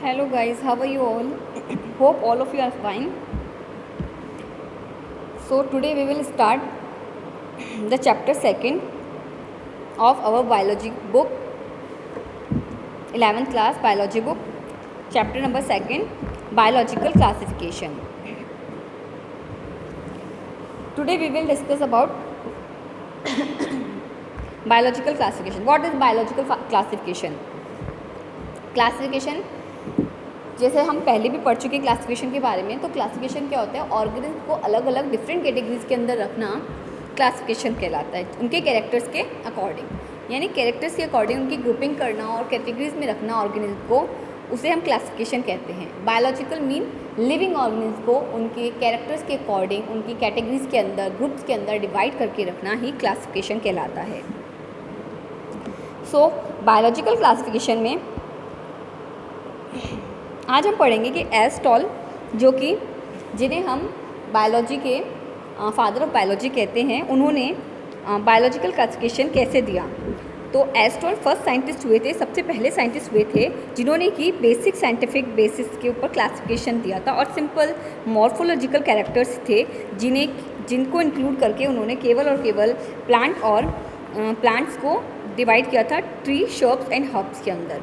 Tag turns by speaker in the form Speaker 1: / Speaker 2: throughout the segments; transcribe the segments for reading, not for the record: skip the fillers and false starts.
Speaker 1: Hello guys, how are you all? Hope all of you are fine. So today we will start the chapter 2nd of our biology book, 11th class biology book, chapter number 2nd, biological classification. Today we will discuss about biological classification. What is biological classification? Classification जैसे हम पहले भी पढ़ चुके classification के बारे में, तो क्लासिफिकेशन क्या होता है? ऑर्गेनिज्म को अलग अलग डिफरेंट कैटेगरीज के अंदर रखना क्लासिफिकेशन कहलाता है, उनके कैरेक्टर्स के अकॉर्डिंग, यानी कैरेक्टर्स के अकॉर्डिंग उनकी ग्रुपिंग करना और कैटेगरीज में रखना ऑर्गेनिज्म को, उसे हम क्लासिफिकेशन कहते हैं। बायोलॉजिकल मीन लिविंग ऑर्गेनिज्म को उनके कैरेक्टर्स के अकॉर्डिंग उनकी कैटेगरीज के अंदर, ग्रुप्स के अंदर डिवाइड करके रखना ही क्लासिफिकेशन कहलाता है। सो बायोलॉजिकल क्लासिफिकेशन में आज हम पढ़ेंगे कि एरिस्टॉटल, जो कि जिन्हें हम बायोलॉजी के फादर ऑफ बायोलॉजी कहते हैं, उन्होंने बायोलॉजिकल क्लासिफिकेशन कैसे दिया। तो एरिस्टॉटल फर्स्ट साइंटिस्ट हुए थे, सबसे पहले साइंटिस्ट हुए थे जिन्होंने कि बेसिक साइंटिफिक बेसिस के ऊपर क्लासिफिकेशन दिया था, और सिंपल मॉर्फोलॉजिकल कैरेक्टर्स थे जिनको इंक्लूड करके उन्होंने केवल और केवल प्लांट्स को डिवाइड किया था ट्री, शर्ब्स एंड हर्ब्स के अंदर।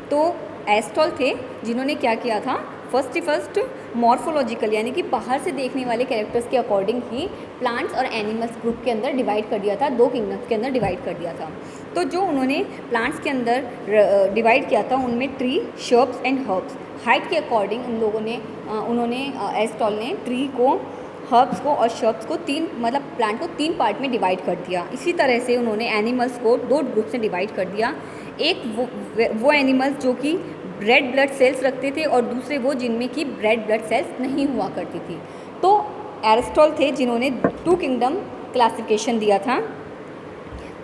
Speaker 1: तो एरिस्टॉटल थे जिन्होंने क्या किया था, फर्स्ट मॉर्फोलॉजिकल यानी कि बाहर से देखने वाले कैरेक्टर्स के अकॉर्डिंग ही प्लांट्स और एनिमल्स ग्रुप के अंदर डिवाइड कर दिया था, दो किंगडम्स के अंदर डिवाइड कर दिया था। तो जो उन्होंने प्लांट्स के अंदर डिवाइड किया था उनमें tree, shrubs and herbs, height के अकॉर्डिंग उन्होंने एरिस्टॉटल ने ट्री को, हर्ब्स को और शर्ब्स को प्लांट को 3 पार्ट में डिवाइड कर दिया। इसी तरह से उन्होंने एनिमल्स को 2 ग्रुप्स में डिवाइड कर दिया, एक वो एनिमल्स जो कि रेड ब्लड सेल्स रखते थे और दूसरे वो जिनमें कि रेड ब्लड सेल्स नहीं हुआ करती थी। तो एरिस्टॉटल थे जिन्होंने 2 किंगडम क्लासिफिकेशन दिया था,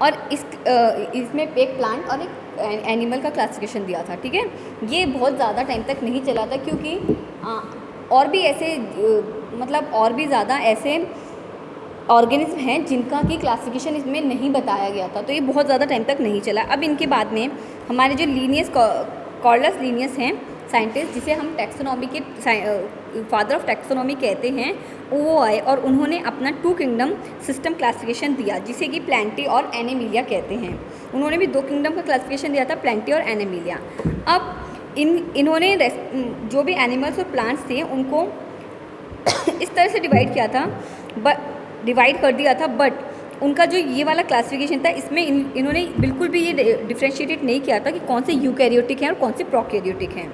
Speaker 1: और इसमें एक प्लांट और एक एनिमल का क्लासिफिकेशन दिया था। ठीक है, ये बहुत ज़्यादा टाइम तक नहीं चला था, क्योंकि और भी ज़्यादा ऐसे ऑर्गेनिज्म हैं जिनका की क्लासिफिकेशन इसमें नहीं बताया गया था, तो ये बहुत ज़्यादा टाइम तक नहीं चला। अब इनके बाद में हमारे जो कार्लस लिनियस हैं साइंटिस्ट, जिसे हम टैक्सोनॉमी के फादर ऑफ टैक्सोनॉमी कहते हैं, वो आए और उन्होंने अपना 2 किंगडम सिस्टम क्लासिफिकेशन दिया, जिसे कि प्लांटी और एनिमिलिया कहते हैं। उन्होंने भी 2 किंगडम का क्लासिफिकेशन दिया था, प्लांटी और एनिमिलिया। अब इन्होंने जो भी एनिमल्स और प्लांट्स थे उनको इस तरह से डिवाइड कर दिया था, बट उनका जो ये वाला क्लासिफिकेशन था, इसमें इन्होंने बिल्कुल भी ये डिफ्रेंशिएटेड नहीं किया था कि कौन से यूकैरियोटिक हैं और कौन से प्रोकैरियोटिक हैं।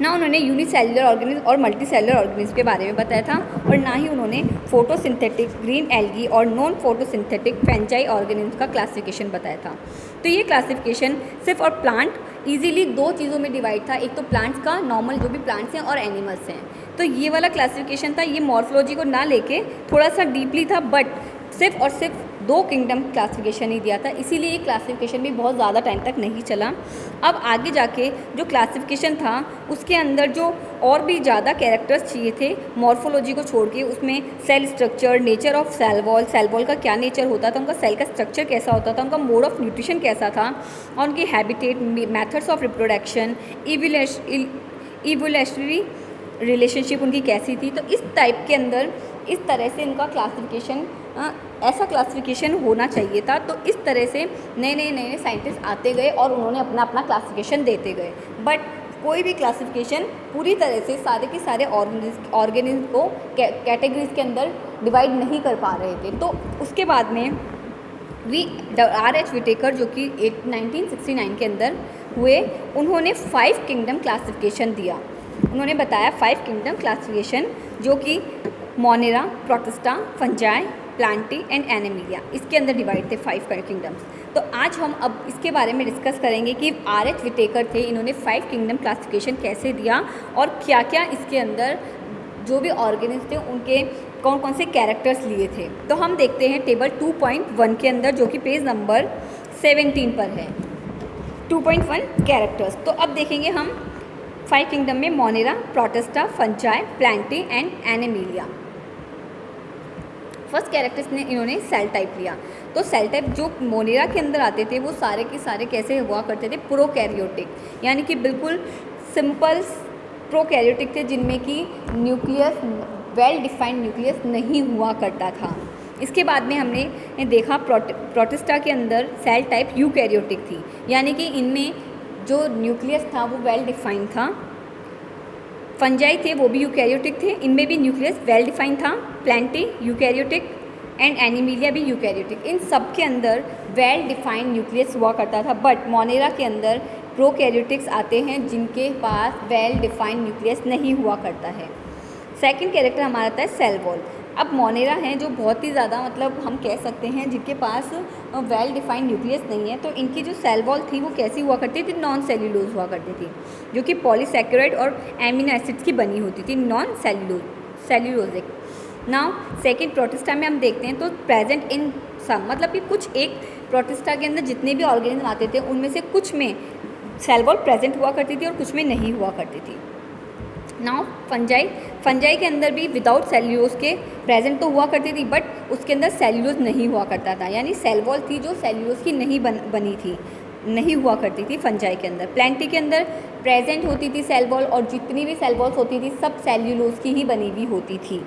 Speaker 1: ना उन्होंने यूनिसेल्युलर ऑर्गेनिज्म और मल्टीसेल्युलर ऑर्गेनिज्म के बारे में बताया था, और ना ही उन्होंने फोटोसिंथेटिक ग्रीन एल्गी और नॉन फोटोसिंथेटिक फंजाई ऑर्गेनिज्म का क्लासिफिकेशन बताया था। तो ये क्लासिफिकेशन सिर्फ और प्लांट ईजिली 2 चीज़ों में डिवाइड था, एक तो प्लांट्स का नॉर्मल जो भी प्लांट्स हैं और एनिमल्स हैं। तो ये वाला क्लासिफिकेशन था, ये मॉर्फोलॉजी को ना लेके थोड़ा सा डीपली था, बट सिर्फ और सिर्फ 2 किंगडम क्लासिफिकेशन ही दिया था, इसीलिए ये क्लासिफिकेशन भी बहुत ज़्यादा टाइम तक नहीं चला। अब आगे जाके जो क्लासिफिकेशन था उसके अंदर जो और भी ज़्यादा कैरेक्टर्स चाहिए थे मॉर्फोलॉजी को छोड़ के, उसमें cell structure, nature of cell wall का क्या नेचर होता था, उनका सेल का स्ट्रक्चर कैसा होता था, उनका मोड ऑफ न्यूट्रिशन कैसा था, और उनकी habitat, methods of reproduction, evolutionary relationship उनकी कैसी थी। तो इस टाइप के अंदर इस तरह से इनका क्लासिफिकेशन, ऐसा क्लासिफिकेशन होना चाहिए था। तो इस तरह से नए साइंटिस्ट आते गए और उन्होंने अपना क्लासिफिकेशन देते गए, बट कोई भी क्लासिफिकेशन पूरी तरह से सारे के सारे ऑर्गेनिज्म को कैटेगरीज के अंदर डिवाइड नहीं कर पा रहे थे। तो उसके बाद में R.H. विटेकर, जो कि 1969 के अंदर हुए, उन्होंने 5 किंगडम क्लासिफिकेशन दिया। उन्होंने बताया 5 किंगडम क्लासिफिकेशन, जो कि Monera, Protista, fungi, Plantae and Animalia, इसके अंदर डिवाइड थे 5 किंगडम्स। तो आज हम अब इसके बारे में डिस्कस करेंगे कि R.H. विटेकर थे, इन्होंने 5 किंगडम क्लासिफिकेशन कैसे दिया और क्या क्या इसके अंदर जो भी ऑर्गेनिज्म थे उनके कौन कौन से कैरेक्टर्स लिए थे। तो हम देखते हैं टेबल 2.1 के अंदर, जो कि पेज नंबर 17 पर है, 2.1 कैरेक्टर्स। तो अब देखेंगे हम 5 किंगडम में Monera, Protista, fungi, Plantae and Animalia. First characters ने इन्होंने सेल टाइप लिया। तो सेल टाइप जो मोनेरा के अंदर आते थे वो सारे के सारे कैसे हुआ करते थे, प्रोकैरियोटिक, यानी कि बिल्कुल सिंपल प्रोकैरियोटिक थे जिनमें कि न्यूक्लियस वेल डिफाइंड न्यूक्लियस नहीं हुआ करता था। इसके बाद में हमने देखा प्रोटिस्टा के अंदर सेल टाइप यूकैरियोटिक थी, यानी कि इनमें जो न्यूक्लियस था वो वेल डिफाइंड था। फंजाई थे वो भी यूकैरियोटिक थे, इनमें भी न्यूक्लियस वेल डिफाइंड था। प्लांटी यूकैरियोटिक एंड एनिमिलिया भी यूकैरियोटिक, इन सब के अंदर वेल डिफाइंड न्यूक्लियस हुआ करता था। बट मोनेरा के अंदर प्रोकैरियोटिक्स आते हैं जिनके पास वेल डिफाइंड न्यूक्लियस नहीं हुआ करता है। सेकंड कैरेक्टर हमारा आता है सेल वॉल। अब मोनेरा हैं जो बहुत ही ज़्यादा मतलब हम कह सकते हैं जिनके पास वेल डिफाइंड न्यूक्लियस नहीं है, तो इनकी जो सेल वॉल थी वो कैसी हुआ करती थी, नॉन सेल्यूलोज हुआ करती थी, जो कि पॉलीसैकेराइड और एमिनो एसिड्स की बनी होती थी, non cellulosic. Now second protista में हम देखते हैं तो प्रेजेंट इन सम, मतलब कि कुछ एक प्रोटिस्टा के अंदर जितने भी ऑर्गेनिज्म आते थे उनमें से कुछ में सेल वॉल प्रेजेंट हुआ करती थी और कुछ में नहीं हुआ करती थी। नाउ फंजाई के अंदर भी विदाउट सेल्यूलोज के प्रेजेंट तो हुआ करती थी, बट उसके अंदर सेल्यूलोज नहीं हुआ करता था, यानी सेल वॉल थी जो सेल्यूलोज की नहीं बनी थी, नहीं हुआ करती थी फंजाई के अंदर। प्लांटी के अंदर प्रेजेंट होती थी सेल वॉल, और जितनी भी सेल वॉल्स होती थी सब सेल्यूलोज की ही बनी हुई होती थी।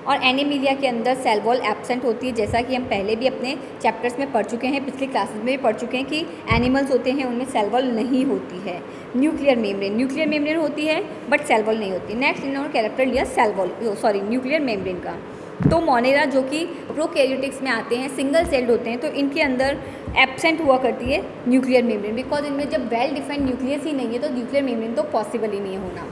Speaker 1: और एनिमिलिया के अंदर सेल वॉल एब्सेंट होती है, जैसा कि हम पहले भी अपने चैप्टर्स में पढ़ चुके हैं, पिछली क्लासेस में भी पढ़ चुके हैं कि एनिमल्स होते हैं उनमें सेल वॉल नहीं होती है। न्यूक्लियर मेम्ब्रेन होती है बट सेल वॉल नहीं होती। नेक्स्ट इन्होंने कैरेक्टर लिया न्यूक्लियर मेम्ब्रेन का। तो मोनेरा जो कि प्रोकैरियोटिक्स में आते हैं, सिंगल सेल्ड होते हैं, तो इनके अंदर एब्सेंट हुआ करती है न्यूक्लियर मेम्ब्रेन, बिकॉज इनमें जब वेल डिफाइंड न्यूक्लियस ही नहीं है तो न्यूक्लियर मेम्ब्रेन तो पॉसिबल ही नहीं है होना।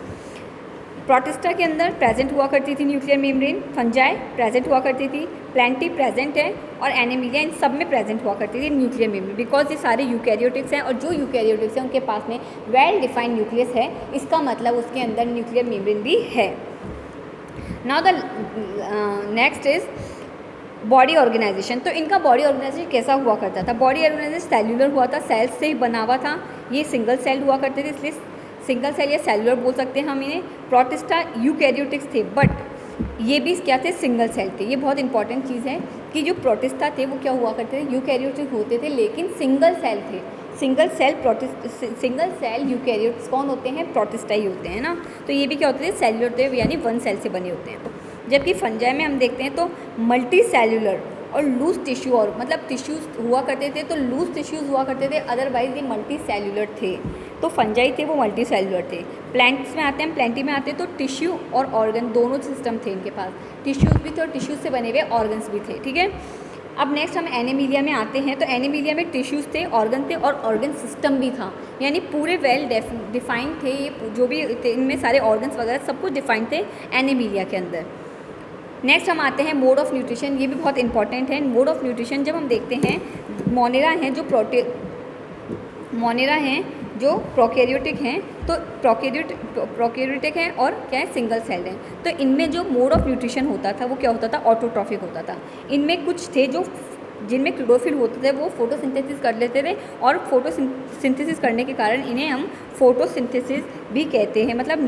Speaker 1: प्रोटिस्टा के अंदर प्रेजेंट हुआ करती थी न्यूक्लियर मेम्ब्रेन, फंजाई प्रेजेंट हुआ करती थी, प्लांटी प्रेजेंट है, और एनिमिलिया इन सब में प्रेजेंट हुआ करती थी न्यूक्लियर मेम्ब्रेन, बिकॉज ये सारे यूकैरियोटिक्स हैं, और जो यूकैरियोटिक्स हैं उनके पास में वेल डिफाइंड न्यूक्लियस है, इसका मतलब उसके अंदर न्यूक्लियर मेम्ब्रेन भी है। Now the next is body organization. तो इनका बॉडी ऑर्गेनाइजेशन कैसा हुआ करता था? बॉडी ऑर्गेनाइजेशन सेल्यूलर हुआ था, सेल्स से ही बना हुआ था, ये सिंगल सेल हुआ करते थे, इसलिए सिंगल सेल या सेलुलर बोल सकते हैं हम इन्हें। प्रोटिस्टा यूकैरियोटिक्स थे बट ये भी क्या थे, सिंगल सेल थे। ये बहुत इंपॉर्टेंट चीज़ है कि जो प्रोटिस्टा थे वो क्या हुआ करते थे, यूकैरियोटिक होते थे लेकिन सिंगल सेल थे। सिंगल सेल यूकैरियोट्स कौन होते हैं? प्रोटिस्टा ही होते हैं ना। तो ये भी क्या होते थे, सेलुलर थे, यानी वन सेल से बने होते हैं। जबकि फंजाई में हम देखते हैं तो मल्टी सेलुलर और लूज टिश्यू, और मतलब टिश्यूज़ हुआ करते थे, तो लूज टिश्यूज़ हुआ करते थे, अदरवाइज ये मल्टी सेलुलर थे। तो फंजाई थे वो मल्टी सेलुलर थे। प्लांट्स में आते हैं, प्लांटी में आते हैं तो टिश्यू और ऑर्गन दोनों सिस्टम थे इनके पास, टिश्यूज़ भी थे और टिश्यूज़ से बने हुए ऑर्गन्स भी थे, ठीक है। अब नेक्स्ट हम एनिमिलिया में आते हैं, तो एनिमिलिया में टिश्यूज़ थे, ऑर्गन थे और ऑर्गन सिस्टम भी था, यानी पूरे वेल डिफाइंड थे ये जो भी थे, इनमें सारे ऑर्गन्स वगैरह सब कुछ डिफाइंड थे एनिमिलिया के अंदर। नेक्स्ट हम आते हैं मोड ऑफ न्यूट्रिशन, ये भी बहुत इंपॉर्टेंट है। मोड ऑफ न्यूट्रिशन जब हम देखते हैं, मोनेरा हैं जो प्रोकैरियोटिक हैं, तो प्रोकैरियोटिक हैं और क्या है, सिंगल सेल्ड हैं। तो इनमें जो मोड ऑफ न्यूट्रिशन होता था वो क्या होता था, ऑटोट्रॉफिक होता था। इनमें कुछ थे जो जिनमें क्लोरोफिल होते थे वो फोटोसिंथेसिस कर लेते थे, और फोटोसिंथेसिस करने के कारण इन्हें हम फोटोसिंथेसिस भी कहते हैं। मतलब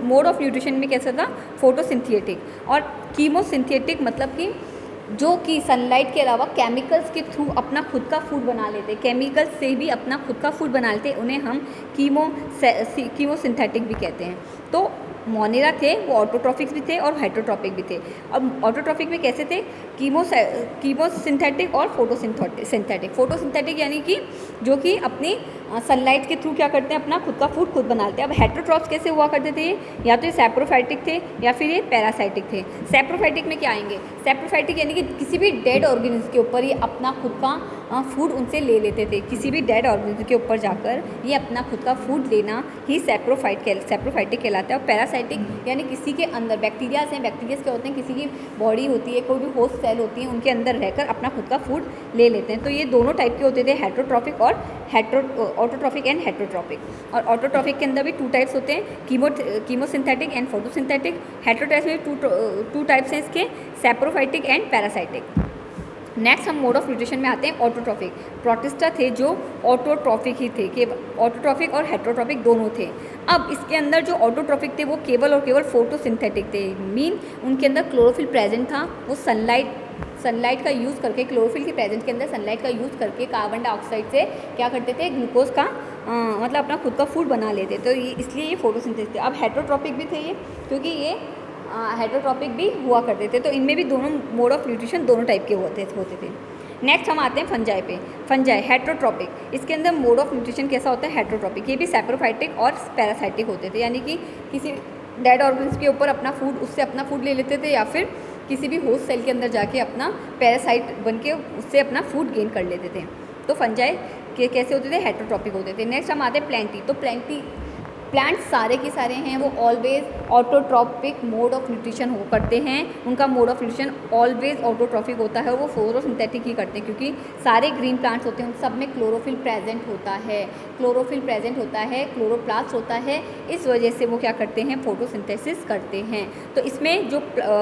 Speaker 1: मोड ऑफ न्यूट्रिशन में कैसा था, फोटोसिंथेटिक, और कीमोसिंथेटिक मतलब कि जो कि सनलाइट के अलावा केमिकल्स के थ्रू अपना खुद का फूड बना लेते, केमिकल्स से भी अपना खुद का फूड बना लेते, उन्हें हम कीमोसिंथेटिक भी कहते हैं। तो मोनेरा थे वो ऑटोट्रॉफिक्स भी थे और हेटरोट्रॉपिक भी थे। अब ऑटोट्रॉफिक में कैसे थे, कीमोसिंथेटिक और फोटोसिंथेटिक यानी कि जो कि अपनी सनलाइट के थ्रू क्या करते हैं, अपना खुद का फूड खुद बनाते हैं। अब हेटरोट्रॉप्स कैसे हुआ करते थे, या तो ये सैप्रोफाइटिक थे या फिर ये पैरासाइटिक थे। सैप्रोफाइटिक में क्या आएंगे, सैप्रोफाइटिक यानी कि किसी भी डेड ऑर्गेनिज्म के ऊपर ये अपना खुद का फूड उनसे ले लेते थे, किसी भी डेड ऑर्गेनिज्म के ऊपर जाकर ये अपना खुद का फूड लेना ही सैप्रोफाइटिक कहलाता है। और पैरासाइटिक यानी किसी के अंदर बैक्टीरियाज हैं, बैक्टीरियाज क्या होते हैं, किसी की बॉडी होती है, कोई भी होस्ट सेल होती है, उनके अंदर रहकर अपना खुद का फूड ले लेते हैं। तो ये दोनों टाइप के होते थे, हेटरोट्रॉफिक और ऑटोट्रॉफिक एंड हेटरोट्रॉपिक। और ऑटोट्रॉफिक के अंदर भी टू टाइप्स होते हैं, कीमोसिंथेटिक एंड फोटोसिंथेटिक। हेटरोट्रॉपिक में टू टाइप्स हैं इसके, सैप्रोफाइटिक एंड पैरासाइटिक। नेक्स्ट हम मोड ऑफ न्यूट्रिशन में आते हैं ऑटोट्रॉफिक। प्रोटिस्टा थे जो ऑटोट्रॉफिक ही थे, कि ऑटोट्रॉफिक और हेटरोट्रॉपिक दोनों थे। अब इसके अंदर जो ऑटोट्रॉफिक थे वो केवल और केवल फोटोसिंथेटिक थे, मीन उनके अंदर क्लोरोफिल प्रेजेंट था, वो सनलाइट का यूज़ करके, क्लोरोफिल के प्रेजेंट के अंदर सनलाइट का यूज़ करके कार्बन डाइऑक्साइड से क्या करते थे, ग्लूकोज का मतलब अपना खुद का फूड बना लेते, तो ये इसलिए ये फोटोसिंथेसिस थे। अब हेटरोट्रॉपिक भी थे ये, क्योंकि ये हेटरोट्रॉपिक भी हुआ करते थे, तो इनमें भी दोनों मोड ऑफ न्यूट्रिशन दोनों टाइप के होते थे। नेक्स्ट हम आते हैं फंजाई पे। फंजाई हेटरोट्रॉपिक, इसके अंदर मोड ऑफ न्यूट्रिशन कैसा होता है, हेटरोट्रॉपिक। ये भी सैप्रोफाइटिक और पैरासाइटिक होते थे, यानी कि किसी डेड ऑर्गन्स के ऊपर अपना फूड, उससे अपना फूड ले लेते थे, या फिर किसी भी होस्ट सेल के अंदर जाके अपना पैरासाइट बन के उससे अपना फूड गेन कर लेते थे। तो फंजाई के कैसे होते थे, हेटरोट्रॉपिक होते थे। नेक्स्ट हम आते हैं प्लांटी। तो प्लांट्स सारे के सारे हैं वो always autotrophic mode of nutrition हो करते हैं, उनका mode of nutrition always autotrophic होता है, वो फोटोसिंथेटिक ही करते हैं, क्योंकि सारे ग्रीन प्लांट्स होते हैं उन सब में क्लोरोफिल प्रेजेंट होता है, क्लोरोप्लास्ट होता है, इस वजह से वो क्या करते हैं, फोटोसिंथेसिस करते हैं। तो इसमें जो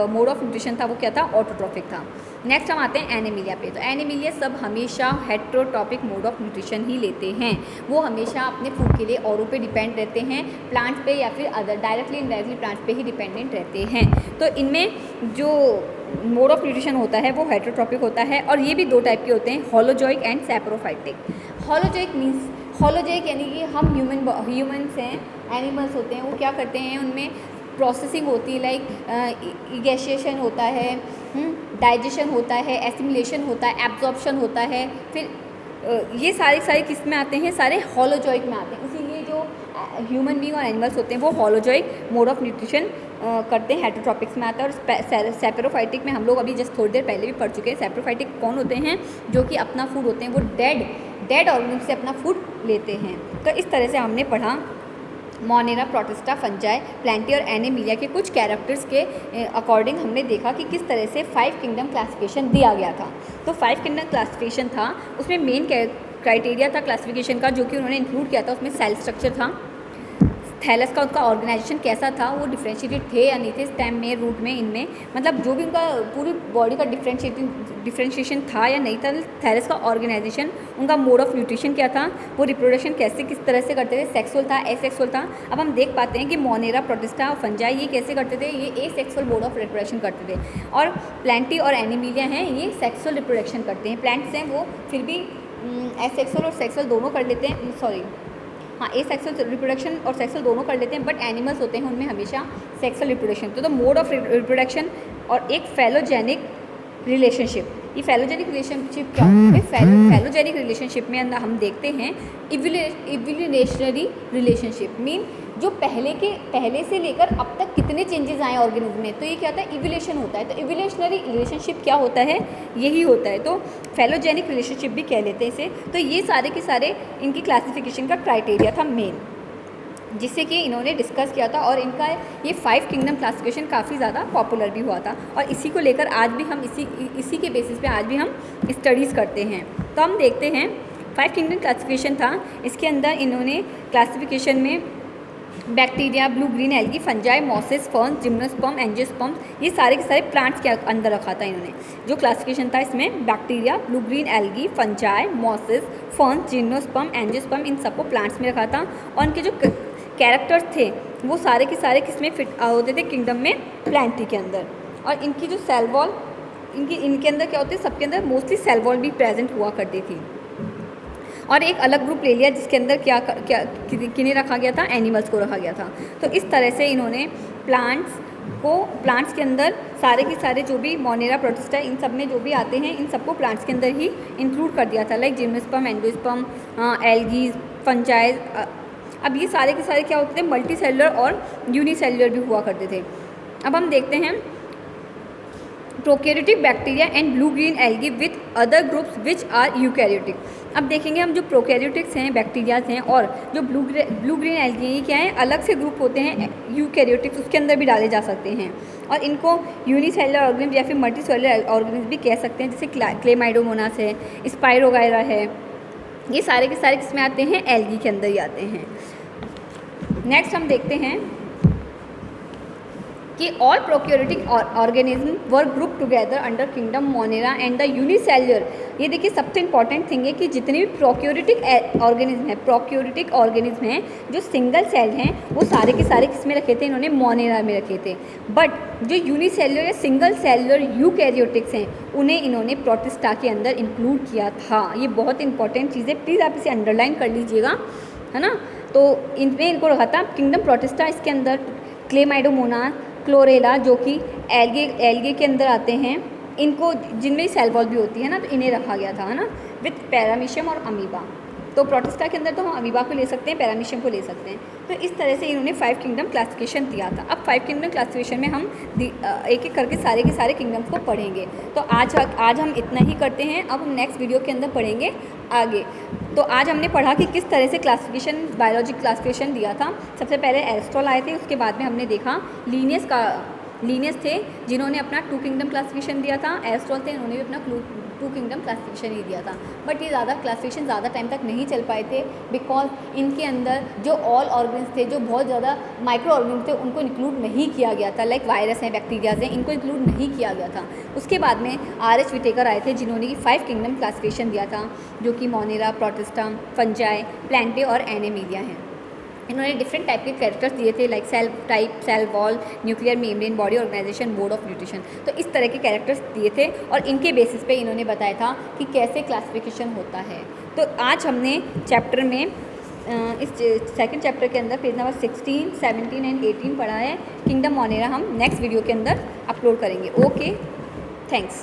Speaker 1: मोड ऑफ न्यूट्रिशन था वो क्या था, ऑटोट्रॉपिक था। नेक्स्ट हम आते हैं एनिमिलिया पे। तो एनिमिलिया सब हमेशा हेटरोट्रॉपिक मोड ऑफ न्यूट्रिशन ही लेते हैं, वो हमेशा अपने फूड के लिए औरों पे डिपेंड रहते हैं, प्लांट्स पे या फिर अदर डायरेक्टली इनडायरेक्टली प्लांट्स पे ही डिपेंडेंट रहते हैं। तो इनमें जो मोड ऑफ न्यूट्रिशन होता है वो हेटरोट्रॉपिक होता है, और ये भी दो टाइप के होते हैं, होलोजोइक एंड सैप्रोफाइटिक। होलोजोइक यानी कि हम ह्यूमन्स हैं, एनिमल्स होते हैं, वो क्या करते हैं, उनमें प्रोसेसिंग होती है, लाइक इगेशिएशन होता है, डाइजेशन होता है, एसिमिलेशन होता है, एब्जॉर्प्शन होता है, फिर ये सारे किस में आते हैं, सारे होलोजोइक में आते हैं। इसीलिए जो ह्यूमन बीइंग और एनिमल्स होते हैं वो होलोजोइक मोड ऑफ न्यूट्रिशन करते हैं, हेटरोट्रॉपिक्स में आता है। और सैप्रोफाइटिक में हम लोग अभी जस्ट थोड़ी देर पहले भी पढ़ चुके हैं। सैप्रोफाइटिक कौन होते हैं, जो कि अपना फूड होते हैं वो डेड ऑर्गेनिज्म से अपना फूड लेते हैं। तो इस तरह से हमने पढ़ा मोनेरा, प्रोटिस्टा, फंजाई, प्लांटी और एनिमिलिया के कुछ कैरेक्टर्स के अकॉर्डिंग हमने देखा कि किस तरह से 5 किंगडम क्लासिफिकेशन दिया गया था। तो 5 किंगडम क्लासिफिकेशन था, उसमें मेन क्राइटेरिया था क्लासिफिकेशन का जो कि उन्होंने इंक्लूड किया था। उसमें सेल स्ट्रक्चर था, थैलस का उनका ऑर्गेनाइजेशन कैसा था, वो डिफ्रेंशिएटेड थे या नहीं थे, स्टेम में, रूट में, इनमें, मतलब जो भी उनका पूरी बॉडी का डिफ्रेंशिएशन था या नहीं था। थैलस का ऑर्गेनाइजेशन, उनका मोड ऑफ न्यूट्रिशन क्या था, वो रिप्रोडक्शन किस तरह से करते थे, सेक्सुअल था, एसेक्सुअल था। अब हम देख पाते हैं कि मोनेरा, प्रोटिस्टा और फंजाई ये कैसे करते थे, ये एसेक्सुअल मोड ऑफ रिप्रोडक्शन करते थे, और प्लांटी और एनिमिलिया हैं ये सेक्सुअल रिप्रोडक्शन करते हैं। प्लांट्स हैं वो फिर भी एसेक्सुअल और सेक्सुअल दोनों कर लेते हैं, एसेक्सुअल रिप्रोडक्शन और सेक्सुअल दोनों कर लेते हैं, बट एनिमल्स होते हैं उनमें हमेशा सेक्सुअल रिप्रोडक्शन। तो मोड ऑफ रिप्रोडक्शन और एक फेलोजेनिक रिलेशनशिप, ये फेलोजेनिक रिलेशनशिप क्या होता है, फेलोजेनिक रिलेशनशिप में अंदर हम देखते हैं इवोल्यूशनरी रिलेशनशिप, मीन जो पहले से लेकर अब तक कितने चेंजेस आए ऑर्गेनिज्म में, तो ये क्या होता है, इवोल्यूशन होता है। तो इवोल्यूशनरी रिलेशनशिप क्या होता है, यही होता है। तो फेलोजेनिक रिलेशनशिप भी कह लेते हैं इसे। तो ये सारे के सारे इनकी क्लासिफिकेशन का क्राइटेरिया था मेन, जिससे कि इन्होंने डिस्कस किया था, और इनका ये 5 किंगडम क्लासिफिकेशन काफ़ी ज़्यादा पॉपुलर भी हुआ था, और इसी को लेकर आज भी हम इसी के बेसिस पे आज भी हम स्टडीज़ करते हैं। तो हम देखते हैं 5 किंगडम क्लासिफिकेशन था, इसके अंदर इन्होंने क्लासिफिकेशन में bacteria, blue green algae, fungi, mosses, ferns, gymnosperm, angiosperm, ये सारे के सारे प्लांट्स के अंदर रखा था इन्होंने। जो क्लासिफिकेशन था इसमें bacteria, blue green algae, fungi, mosses, ferns, gymnosperm, angiosperm, इन सबको प्लांट्स में रखा था, और इनके जो कैरेक्टर्स थे वो सारे के सारे किस में फिट होते थे, किंगडम में प्लांटी के अंदर। और इनकी जो सेल वॉल, इनके अंदर क्या होते, सबके अंदर मोस्टली सेल वॉल भी प्रेजेंट हुआ करती थी। और एक अलग ग्रुप ले लिया जिसके अंदर किन्हें रखा गया था, एनिमल्स को रखा गया था। तो इस तरह से इन्होंने प्लांट्स के अंदर सारे के सारे जो भी मोनेरा, प्रोटिस्टा, इन सब में जो भी आते हैं, इन सबको प्लांट्स के अंदर ही इंक्लूड कर दिया था, like gymnosperm, angiosperm, algae, fungi. अब ये सारे के सारे क्या होते थे, मल्टी सेलुलर और यूनिसेलुलर भी हुआ करते थे। अब हम देखते हैं prokaryotic bacteria and blue green algae with other groups which are eukaryotic. अब देखेंगे हम जो प्रोकैरियोटिक्स हैं, बैक्टीरियाज हैं, और जो ब्लू ग्रीन एल्गी हैं, ये क्या है, अलग से ग्रुप होते हैं यूकैरियोटिक्स, उसके अंदर भी डाले जा सकते हैं, और इनको यूनिसेलुलर ऑर्गेनिज्म या फिर मल्टी सेलुलर ऑर्गेनिज्म भी कह सकते हैं, जैसे क्लेमाइडोमोनास है, स्पाइरो वगैरह है। ये सारे के सारे किसमें आते हैं, एल्गी के अंदर ही आते हैं। नेक्स्ट हम देखते हैं कि all prokaryotic organism were group together under kingdom Monera and the unicellular. ये देखिए सबसे इंपॉर्टेंट थिंग है कि जितने भी प्रोकैरियोटिक ऑर्गेनिज्म हैं जो सिंगल सेल हैं, वो सारे के सारे किस में रखे थे, इन्होंने मोनेरा में रखे थे। बट जो यूनिसेल्युलर या सिंगल सेलुलर यूकैरियोटिक्स हैं, उन्हें इन्होंने प्रोटिस्टा के अंदर इंक्लूड किया था। ये बहुत इंपॉर्टेंट चीज़ है, प्लीज़ आप इसे अंडरलाइन कर लीजिएगा है ना। तो इनमें इनको रखा था किंगडम प्रोटिस्टा, इसके अंदर क्लेमाइडोमोनास, क्लोरेला जो कि एल्गे के अंदर आते हैं, इनको जिनमें सेल वॉल भी होती है ना, तो इन्हें रखा गया था, है ना, विथ पैरामीशियम और अमीबा। तो प्रोटिस्टा के अंदर तो हम अमीबा को ले सकते हैं, पैरामीशियम को ले सकते हैं। तो इस तरह से इन्होंने 5 किंगडम क्लासिफिकेशन दिया था। अब 5 किंगडम क्लासिफिकेशन में हम एक एक करके सारे के सारे किंगडम्स को पढ़ेंगे। तो आज हम इतना ही करते हैं। अब हम नेक्स्ट वीडियो के अंदर पढ़ेंगे आगे। तो आज हमने पढ़ा कि किस तरह से क्लासिफिकेशन, बायोलॉजी क्लासिफिकेशन दिया था। सबसे पहले एरिस्टॉटल आए थे, उसके बाद में हमने देखा लीनियस थे जिन्होंने अपना 2 किंगडम क्लासिफिकेशन दिया था। एरिस्टॉटल थे, उन्होंने भी अपना 2 किंगडम क्लासिफिकेशन ही दिया था। बट ये ज़्यादा टाइम तक नहीं चल पाए थे, बिकॉज इनके अंदर जो ऑल ऑर्गन्स थे, जो बहुत ज़्यादा माइक्रो ऑर्गन्स थे, उनको इंक्लूड नहीं किया गया था। लाइक वायरस हैं, बैक्टीरियाज हैं, इनको इंक्लूड नहीं किया गया था। उसके बाद में R.H. विटेकर आए थे जिन्होंने कि 5 किंगडम क्लासिफिकेशन दिया था, जो कि मोनेरा, प्रोटिस्टा, फंजाई, प्लांटे और एनिमेलिया हैं। इन्होंने डिफरेंट टाइप के कैरेक्टर्स दिए थे, like cell type, cell wall, nuclear membrane, body organization, mode of nutrition. तो इस तरह के कैरेक्टर्स दिए थे और इनके बेसिस पे इन्होंने बताया था कि कैसे क्लासिफिकेशन होता है। तो आज हमने चैप्टर में इस सेकंड चैप्टर के अंदर पेज नंबर 16, 17 एंड 18 पढ़ा है। किंगडम मोनेरा हम नेक्स्ट वीडियो के अंदर अपलोड करेंगे। Okay, thanks.